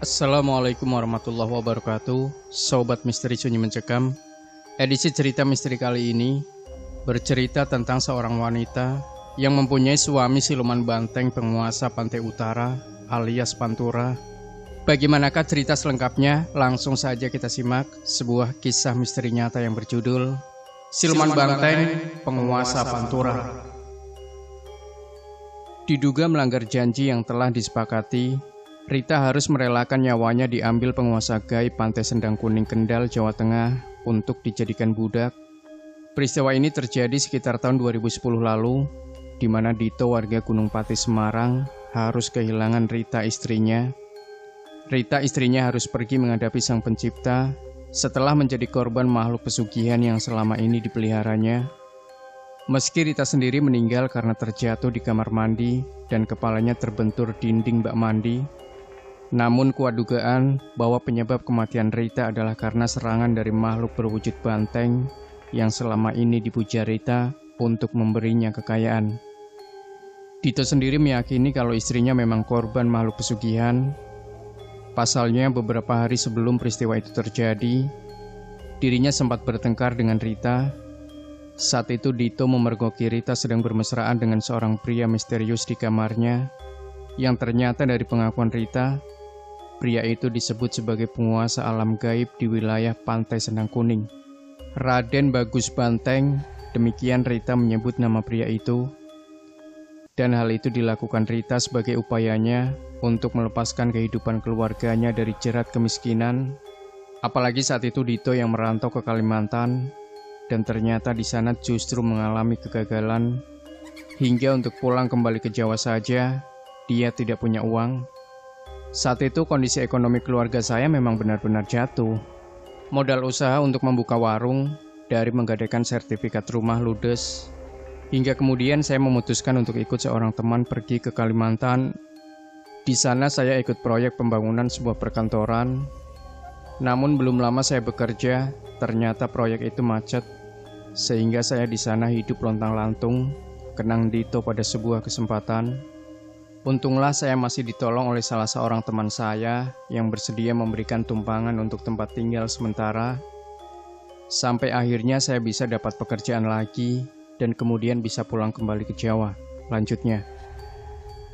Assalamualaikum warahmatullahi wabarakatuh. Sobat Misteri Sunyi Mencekam. Edisi cerita misteri kali ini bercerita tentang seorang wanita yang mempunyai suami siluman banteng penguasa pantai utara alias Pantura. Bagaimanakah cerita selengkapnya? Langsung saja kita simak sebuah kisah misteri nyata yang berjudul Siluman Banteng Penguasa Pantura. Diduga melanggar janji yang telah disepakati, Rita harus merelakan nyawanya diambil penguasa gaib Pantai Sendang Kuning Kendal, Jawa Tengah untuk dijadikan budak. Peristiwa ini terjadi sekitar tahun 2010 lalu, di mana Dito warga Gunung Pati Semarang harus kehilangan Rita istrinya. Rita istrinya harus pergi menghadapi Sang Pencipta setelah menjadi korban makhluk pesugihan yang selama ini dipeliharanya. Meski Rita sendiri meninggal karena terjatuh di kamar mandi dan kepalanya terbentur dinding bak mandi, namun kuat dugaan bahwa penyebab kematian Rita adalah karena serangan dari makhluk berwujud banteng yang selama ini dipuja Rita untuk memberinya kekayaan. Dito sendiri meyakini kalau istrinya memang korban makhluk pesugihan. Pasalnya beberapa hari sebelum peristiwa itu terjadi, dirinya sempat bertengkar dengan Rita. Saat itu Dito memergoki Rita sedang bermesraan dengan seorang pria misterius di kamarnya, yang ternyata dari pengakuan Rita, pria itu disebut sebagai penguasa alam gaib di wilayah Pantai Sendang Kuning. Raden Bagus Banteng, demikian Rita menyebut nama pria itu. Dan hal itu dilakukan Rita sebagai upayanya untuk melepaskan kehidupan keluarganya dari jerat kemiskinan. Apalagi saat itu Dito yang merantau ke Kalimantan, dan ternyata di sana justru mengalami kegagalan. Hingga untuk pulang kembali ke Jawa saja, dia tidak punya uang. Saat itu kondisi ekonomi keluarga saya memang benar-benar jatuh. Modal usaha untuk membuka warung, dari menggadaikan sertifikat rumah ludes, hingga kemudian saya memutuskan untuk ikut seorang teman pergi ke Kalimantan. Di sana saya ikut proyek pembangunan sebuah perkantoran. Namun belum lama saya bekerja, ternyata proyek itu macet, sehingga saya di sana hidup lontang-lantung, kenang Dito pada sebuah kesempatan. Untunglah saya masih ditolong oleh salah seorang teman saya yang bersedia memberikan tumpangan untuk tempat tinggal sementara. Sampai akhirnya saya bisa dapat pekerjaan lagi dan kemudian bisa pulang kembali ke Jawa. Lanjutnya,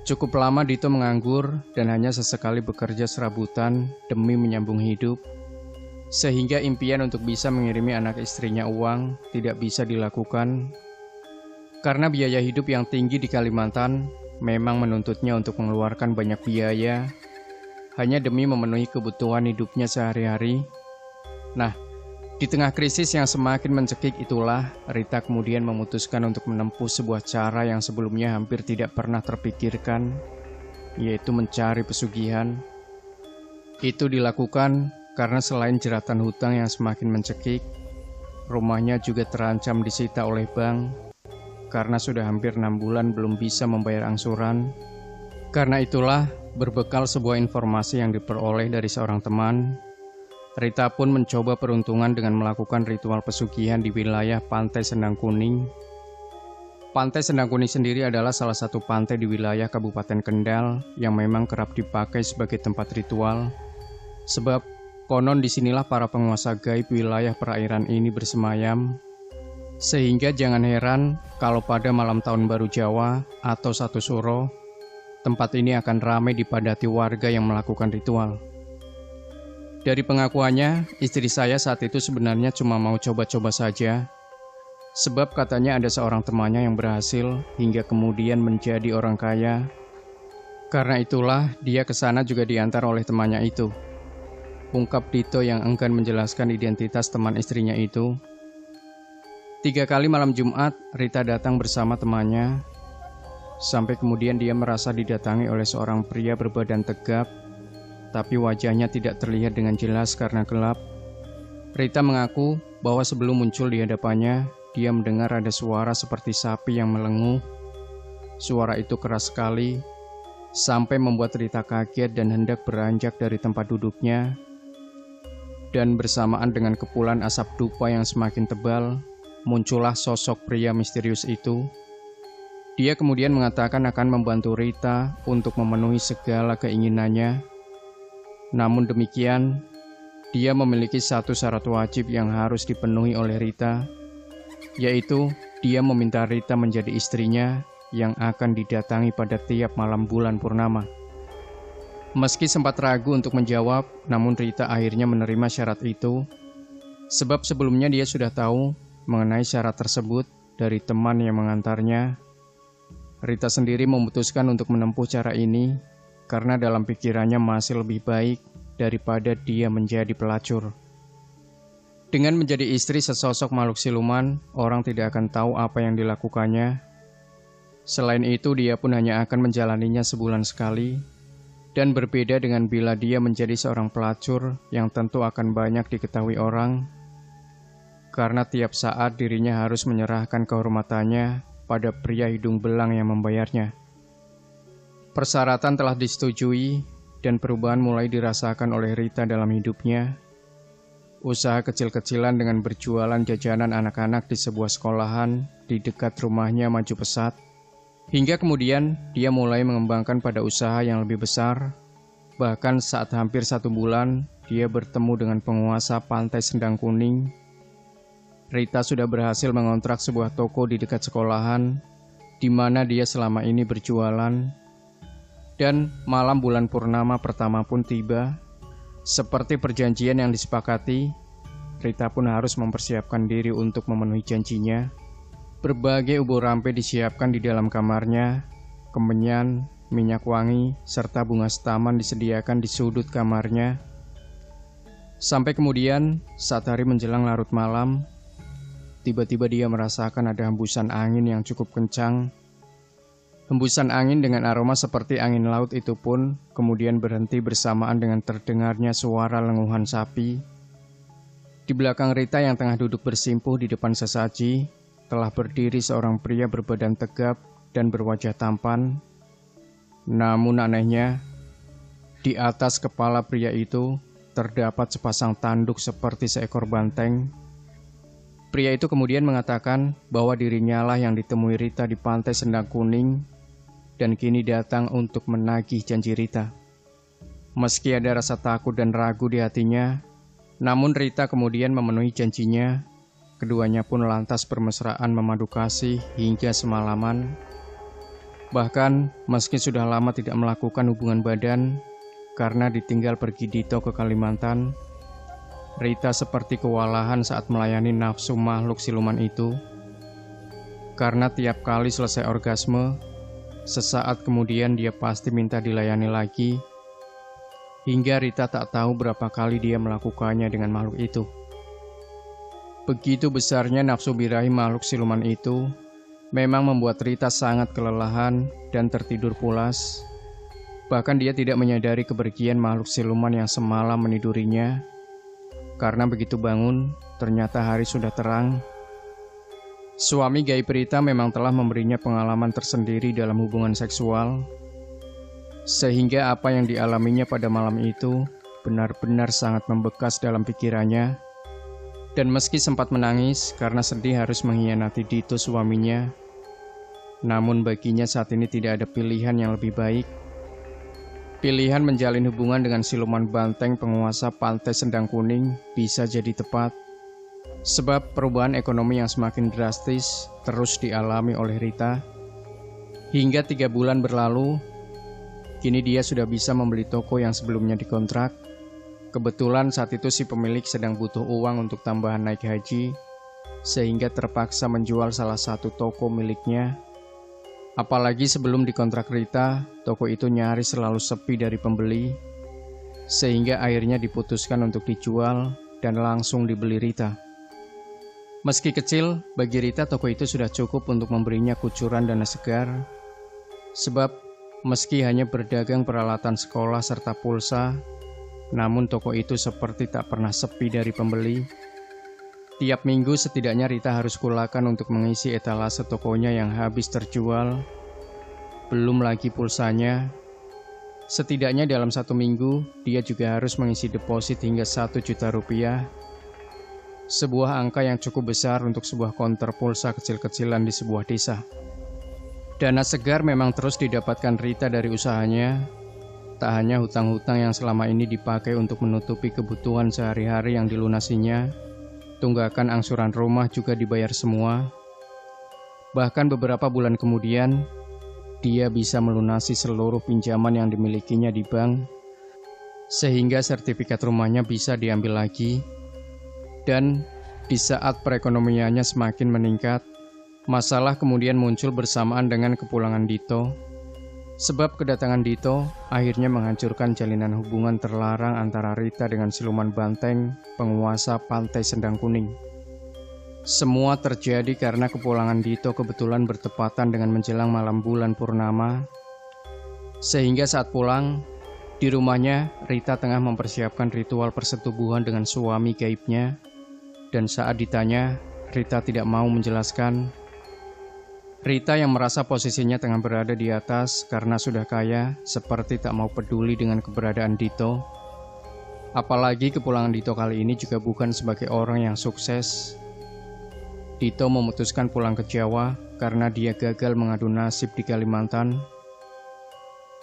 cukup lama Dito menganggur dan hanya sesekali bekerja serabutan demi menyambung hidup, sehingga impian untuk bisa mengirimi anak istrinya uang tidak bisa dilakukan. Karena biaya hidup yang tinggi di Kalimantan memang menuntutnya untuk mengeluarkan banyak biaya hanya demi memenuhi kebutuhan hidupnya sehari-hari. Nah, di tengah krisis yang semakin mencekik itulah Rita kemudian memutuskan untuk menempuh sebuah cara yang sebelumnya hampir tidak pernah terpikirkan, yaitu mencari pesugihan. Itu dilakukan karena selain jeratan hutang yang semakin mencekik, rumahnya juga terancam disita oleh bank karena sudah hampir 6 bulan belum bisa membayar angsuran. Karena itulah, berbekal sebuah informasi yang diperoleh dari seorang teman, Rita pun mencoba peruntungan dengan melakukan ritual pesugihan di wilayah Pantai Sendang Kuning. Pantai Sendang Kuning sendiri adalah salah satu pantai di wilayah Kabupaten Kendal yang memang kerap dipakai sebagai tempat ritual. Sebab konon disinilah para penguasa gaib wilayah perairan ini bersemayam. Sehingga jangan heran kalau pada malam tahun baru Jawa atau Satu Suro, tempat ini akan ramai dipadati warga yang melakukan ritual. Dari pengakuannya, istri saya saat itu sebenarnya cuma mau coba-coba saja. Sebab katanya ada seorang temannya yang berhasil hingga kemudian menjadi orang kaya. Karena itulah dia ke sana juga diantar oleh temannya itu. Ungkap Dito yang enggan menjelaskan identitas teman istrinya itu. 3 kali malam Jumat, Rita datang bersama temannya. Sampai kemudian dia merasa didatangi oleh seorang pria berbadan tegap, tapi wajahnya tidak terlihat dengan jelas karena gelap. Rita mengaku bahwa sebelum muncul di hadapannya, dia mendengar ada suara seperti sapi yang melenguh. Suara itu keras sekali, sampai membuat Rita kaget dan hendak beranjak dari tempat duduknya. Dan bersamaan dengan kepulan asap dupa yang semakin tebal, muncullah sosok pria misterius itu. Dia kemudian mengatakan akan membantu Rita untuk memenuhi segala keinginannya. Namun demikian, dia memiliki satu syarat wajib yang harus dipenuhi oleh Rita, yaitu dia meminta Rita menjadi istrinya yang akan didatangi pada tiap malam bulan purnama. Meski sempat ragu untuk menjawab, namun Rita akhirnya menerima syarat itu, sebab sebelumnya dia sudah tahu mengenai syarat tersebut dari teman yang mengantarnya. Rita sendiri memutuskan untuk menempuh cara ini karena dalam pikirannya masih lebih baik daripada dia menjadi pelacur. Dengan menjadi istri sesosok makhluk siluman, orang tidak akan tahu apa yang dilakukannya. Selain itu, dia pun hanya akan menjalaninya sebulan sekali, dan berbeda dengan bila dia menjadi seorang pelacur yang tentu akan banyak diketahui orang, karena tiap saat dirinya harus menyerahkan kehormatannya pada pria hidung belang yang membayarnya. Persyaratan telah disetujui dan perubahan mulai dirasakan oleh Rita dalam hidupnya. Usaha kecil-kecilan dengan berjualan jajanan anak-anak di sebuah sekolahan di dekat rumahnya maju pesat. Hingga kemudian dia mulai mengembangkan pada usaha yang lebih besar. Bahkan saat hampir 1 bulan dia bertemu dengan penguasa Pantai Sendang Kuning. Rita sudah berhasil mengontrak sebuah toko di dekat sekolahan, di mana dia selama ini berjualan. Dan malam bulan purnama pertama pun tiba. Seperti perjanjian yang disepakati, Rita pun harus mempersiapkan diri untuk memenuhi janjinya. Berbagai ubur rampe disiapkan di dalam kamarnya, kemenyan, minyak wangi, serta bunga setaman disediakan di sudut kamarnya. Sampai kemudian, saat hari menjelang larut malam, tiba-tiba dia merasakan ada hembusan angin yang cukup kencang. Hembusan angin dengan aroma seperti angin laut itu pun kemudian berhenti bersamaan dengan terdengarnya suara lenguhan sapi. Di belakang Rita yang tengah duduk bersimpuh di depan sesaji, telah berdiri seorang pria berbadan tegap dan berwajah tampan. Namun anehnya, di atas kepala pria itu terdapat sepasang tanduk seperti seekor banteng. Pria itu kemudian mengatakan bahwa dirinya lah yang ditemui Rita di Pantai Sendang Kuning dan kini datang untuk menagih janji Rita. Meski ada rasa takut dan ragu di hatinya, namun Rita kemudian memenuhi janjinya. Keduanya pun lantas bermesraan memadu kasih hingga semalaman. Bahkan meski sudah lama tidak melakukan hubungan badan karena ditinggal pergi Dito ke Kalimantan, Rita seperti kewalahan saat melayani nafsu makhluk siluman itu. Karena tiap kali selesai orgasme, sesaat kemudian dia pasti minta dilayani lagi, hingga Rita tak tahu berapa kali dia melakukannya dengan makhluk itu. Begitu besarnya nafsu birahi makhluk siluman itu memang membuat Rita sangat kelelahan dan tertidur pulas. Bahkan dia tidak menyadari kepergian makhluk siluman yang semalam menidurinya. Karena begitu bangun, ternyata hari sudah terang. Suami gaib Rita memang telah memberinya pengalaman tersendiri dalam hubungan seksual, sehingga apa yang dialaminya pada malam itu benar-benar sangat membekas dalam pikirannya. Dan meski sempat menangis karena sedih harus mengkhianati Dito suaminya, namun baginya saat ini tidak ada pilihan yang lebih baik. Pilihan menjalin hubungan dengan siluman banteng penguasa Pantai Sendang Kuning bisa jadi tepat, sebab perubahan ekonomi yang semakin drastis terus dialami oleh Rita. Hingga 3 bulan berlalu, kini dia sudah bisa membeli toko yang sebelumnya dikontrak. Kebetulan saat itu si pemilik sedang butuh uang untuk tambahan naik haji, sehingga terpaksa menjual salah satu toko miliknya. Apalagi sebelum dikontrak Rita, toko itu nyaris selalu sepi dari pembeli, sehingga akhirnya diputuskan untuk dijual dan langsung dibeli Rita. Meski kecil, bagi Rita toko itu sudah cukup untuk memberinya kucuran dana segar, sebab meski hanya berdagang peralatan sekolah serta pulsa, namun toko itu seperti tak pernah sepi dari pembeli. Tiap minggu setidaknya Rita harus kulakan untuk mengisi etalase tokonya yang habis terjual. Belum lagi pulsanya. Setidaknya dalam 1 minggu, dia juga harus mengisi deposit hingga 1 juta rupiah. Sebuah angka yang cukup besar untuk sebuah konter pulsa kecil-kecilan di sebuah desa. Dana segar memang terus didapatkan Rita dari usahanya. Tak hanya hutang-hutang yang selama ini dipakai untuk menutupi kebutuhan sehari-hari yang dilunasinya, tunggakan angsuran rumah juga dibayar semua. Bahkan beberapa bulan kemudian, dia bisa melunasi seluruh pinjaman yang dimilikinya di bank, sehingga sertifikat rumahnya bisa diambil lagi. Dan di saat perekonomiannya semakin meningkat, masalah kemudian muncul bersamaan dengan kepulangan Dito. Sebab kedatangan Dito akhirnya menghancurkan jalinan hubungan terlarang antara Rita dengan siluman banteng, penguasa Pantai Sendang Kuning. Semua terjadi karena kepulangan Dito kebetulan bertepatan dengan menjelang malam bulan purnama. Sehingga saat pulang, di rumahnya Rita tengah mempersiapkan ritual persetubuhan dengan suami gaibnya. Dan saat ditanya, Rita tidak mau menjelaskan. Rita yang merasa posisinya tengah berada di atas karena sudah kaya, seperti tak mau peduli dengan keberadaan Dito. Apalagi kepulangan Dito kali ini juga bukan sebagai orang yang sukses. Dito memutuskan pulang ke Jawa karena dia gagal mengadu nasib di Kalimantan.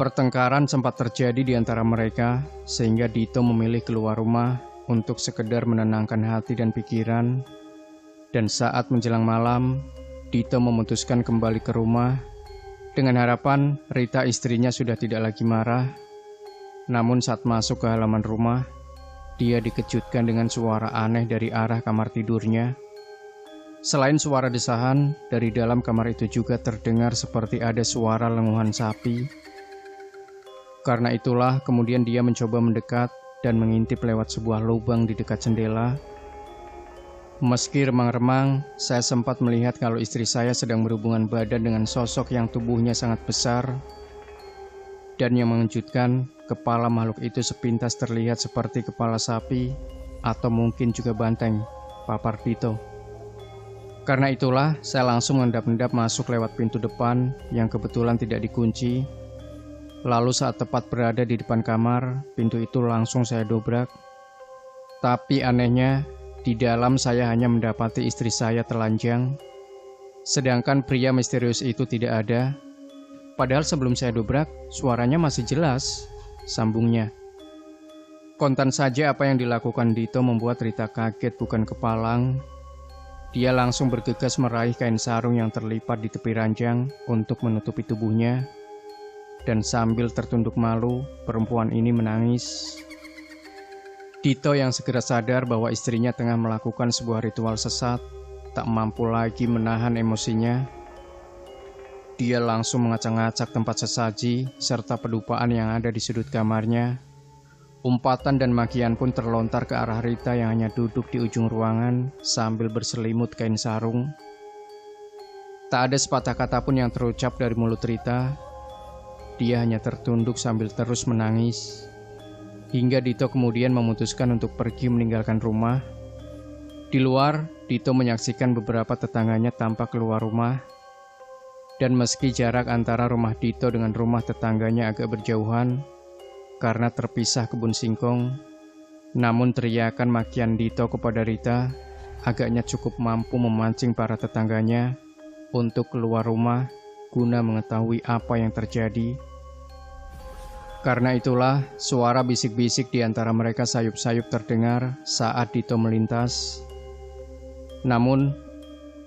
Pertengkaran sempat terjadi di antara mereka, sehingga Dito memilih keluar rumah untuk sekedar menenangkan hati dan pikiran. Dan saat menjelang malam, Dito memutuskan kembali ke rumah dengan harapan Rita istrinya sudah tidak lagi marah. Namun saat masuk ke halaman rumah, dia dikejutkan dengan suara aneh dari arah kamar tidurnya. Selain suara desahan, dari dalam kamar itu juga terdengar seperti ada suara lenguhan sapi. Karena itulah kemudian dia mencoba mendekat dan mengintip lewat sebuah lubang di dekat jendela. Meski remang-remang, saya sempat melihat kalau istri saya sedang berhubungan badan dengan sosok yang tubuhnya sangat besar. Dan yang mengejutkan, kepala makhluk itu sepintas terlihat seperti kepala sapi atau mungkin juga banteng, papar Dito. Karena itulah, saya langsung mengendap-endap masuk lewat pintu depan yang kebetulan tidak dikunci. Lalu saat tepat berada di depan kamar, pintu itu langsung saya dobrak. Tapi anehnya, di dalam saya hanya mendapati istri saya telanjang, sedangkan pria misterius itu tidak ada. Padahal sebelum saya dobrak, suaranya masih jelas, sambungnya. Kontan saja apa yang dilakukan Dito membuat Rita kaget bukan kepalang. Dia langsung bergegas meraih kain sarung yang terlipat di tepi ranjang untuk menutupi tubuhnya. Dan sambil tertunduk malu, perempuan ini menangis. Dito yang segera sadar bahwa istrinya tengah melakukan sebuah ritual sesat, tak mampu lagi menahan emosinya. Dia langsung mengacak-ngacak tempat sesaji serta pedupaan yang ada di sudut kamarnya. Umpatan dan makian pun terlontar ke arah Rita yang hanya duduk di ujung ruangan sambil berselimut kain sarung. Tak ada sepatah kata pun yang terucap dari mulut Rita. Dia hanya tertunduk sambil terus menangis. Hingga Dito kemudian memutuskan untuk pergi meninggalkan rumah. Di luar, Dito menyaksikan beberapa tetangganya tampak keluar rumah. Dan meski jarak antara rumah Dito dengan rumah tetangganya agak berjauhan, karena terpisah kebun singkong, namun teriakan makian Dito kepada Rita agaknya cukup mampu memancing para tetangganya untuk keluar rumah guna mengetahui apa yang terjadi. Karena itulah, suara bisik-bisik di antara mereka sayup-sayup terdengar saat Dito melintas. Namun,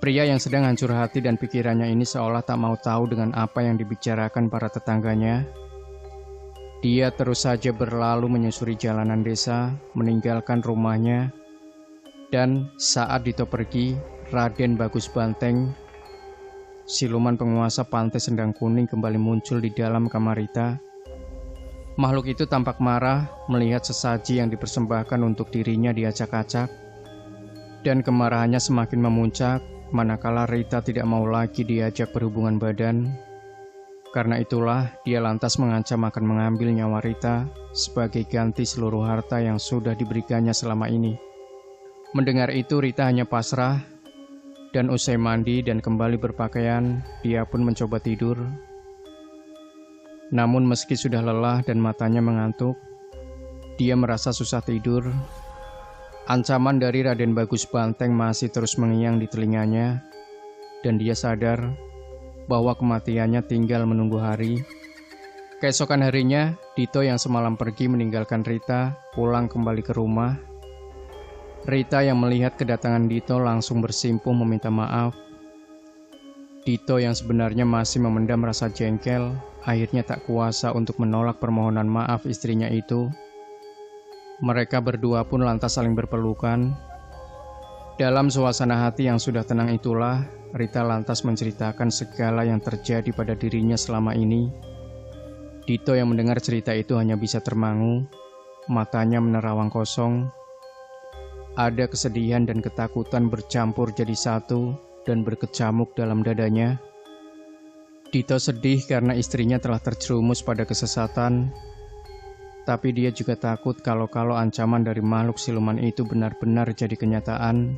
pria yang sedang hancur hati dan pikirannya ini seolah tak mau tahu dengan apa yang dibicarakan para tetangganya. Dia terus saja berlalu menyusuri jalanan desa, meninggalkan rumahnya. Dan saat Dito pergi, Raden Bagus Banteng, siluman penguasa Pantai Sendang Kuning, kembali muncul di dalam kamar Rita. Makhluk itu tampak marah melihat sesaji yang dipersembahkan untuk dirinya diacak-acak, dan kemarahannya semakin memuncak manakala Rita tidak mau lagi diajak berhubungan badan. Karena itulah dia lantas mengancam akan mengambil nyawa Rita sebagai ganti seluruh harta yang sudah diberikannya selama ini. Mendengar itu Rita hanya pasrah, dan usai mandi dan kembali berpakaian, dia pun mencoba tidur. Namun meski sudah lelah dan matanya mengantuk, dia merasa susah tidur. Ancaman dari Raden Bagus Banteng masih terus mengiang di telinganya, dan dia sadar bahwa kematiannya tinggal menunggu hari. Keesokan harinya, Dito yang semalam pergi meninggalkan Rita pulang kembali ke rumah. Rita yang melihat kedatangan Dito langsung bersimpuh meminta maaf. Dito yang sebenarnya masih memendam rasa jengkel, akhirnya tak kuasa untuk menolak permohonan maaf istrinya itu. Mereka berdua pun lantas saling berpelukan. Dalam suasana hati yang sudah tenang itulah, Rita lantas menceritakan segala yang terjadi pada dirinya selama ini. Dito yang mendengar cerita itu hanya bisa termangu, matanya menerawang kosong. Ada kesedihan dan ketakutan bercampur jadi satu dan berkecamuk dalam dadanya. Dito sedih karena istrinya telah terjerumus pada kesesatan, tapi dia juga takut kalau ancaman dari makhluk siluman itu benar-benar jadi kenyataan.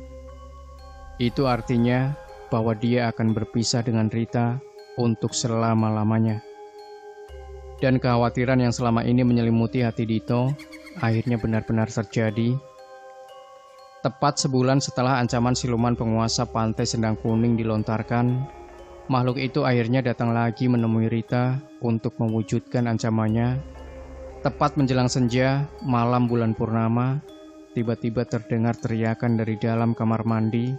Itu artinya bahwa dia akan berpisah dengan Rita untuk selama-lamanya. Dan kekhawatiran yang selama ini menyelimuti hati Dito akhirnya benar-benar terjadi. Tepat sebulan setelah ancaman siluman penguasa Pantai Sendang Kuning dilontarkan, makhluk itu akhirnya datang lagi menemui Rita untuk mewujudkan ancamannya. Tepat menjelang senja, malam bulan purnama, tiba-tiba terdengar teriakan dari dalam kamar mandi.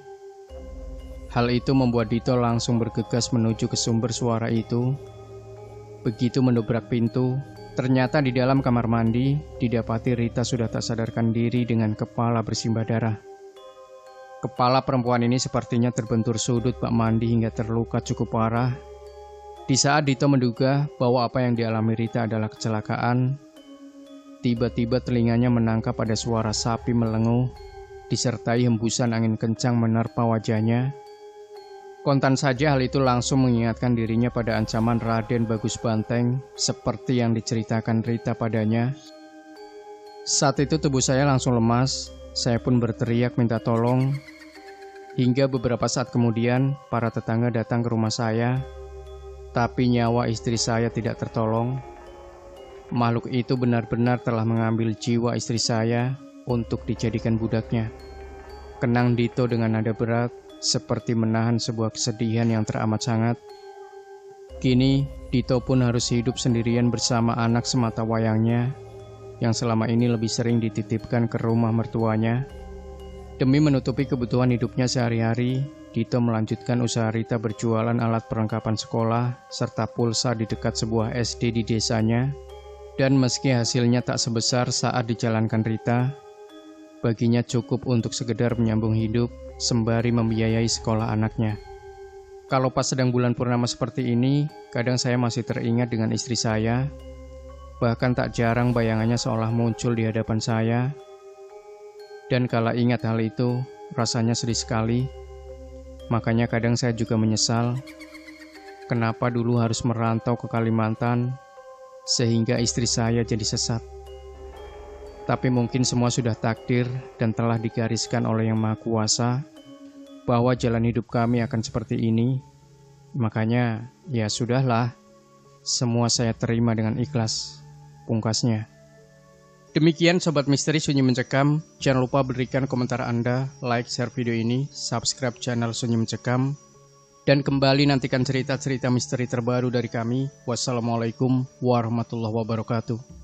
Hal itu membuat Dito langsung bergegas menuju ke sumber suara itu. Begitu mendobrak pintu, ternyata di dalam kamar mandi didapati Rita sudah tak sadarkan diri dengan kepala bersimbah darah. Kepala perempuan ini sepertinya terbentur sudut bak mandi hingga terluka cukup parah. Di saat Dito menduga bahwa apa yang dialami Rita adalah kecelakaan, tiba-tiba telinganya menangkap ada suara sapi melenguh, disertai hembusan angin kencang menerpa wajahnya. Kontan saja hal itu langsung mengingatkan dirinya pada ancaman Raden Bagus Banteng seperti yang diceritakan Rita padanya. Saat itu tubuh saya langsung lemas, saya pun berteriak minta tolong. Hingga beberapa saat kemudian, para tetangga datang ke rumah saya, tapi nyawa istri saya tidak tertolong. Makhluk itu benar-benar telah mengambil jiwa istri saya untuk dijadikan budaknya. Kenang Dito dengan nada berat, seperti menahan sebuah kesedihan yang teramat sangat. Kini, Dito pun harus hidup sendirian bersama anak semata wayangnya, yang selama ini lebih sering dititipkan ke rumah mertuanya. Demi menutupi kebutuhan hidupnya sehari-hari, Dito melanjutkan usaha Rita berjualan alat perlengkapan sekolah, serta pulsa di dekat sebuah SD di desanya. Dan meski hasilnya tak sebesar saat dijalankan Rita, baginya cukup untuk sekedar menyambung hidup, sembari membiayai sekolah anaknya. Kalau pas sedang bulan purnama seperti ini, kadang saya masih teringat dengan istri saya. Bahkan tak jarang bayangannya seolah muncul di hadapan saya. Dan kala ingat hal itu, rasanya sedih sekali. Makanya kadang saya juga menyesal, kenapa dulu harus merantau ke Kalimantan, sehingga istri saya jadi sesat. Tapi mungkin semua sudah takdir dan telah digariskan oleh Yang Maha Kuasa bahwa jalan hidup kami akan seperti ini. Makanya, ya sudahlah, semua saya terima dengan ikhlas, pungkasnya. Demikian Sobat Misteri Sunyi Mencekam, jangan lupa berikan komentar Anda, like, share video ini, subscribe channel Sunyi Mencekam, dan kembali nantikan cerita-cerita misteri terbaru dari kami. Wassalamualaikum warahmatullahi wabarakatuh.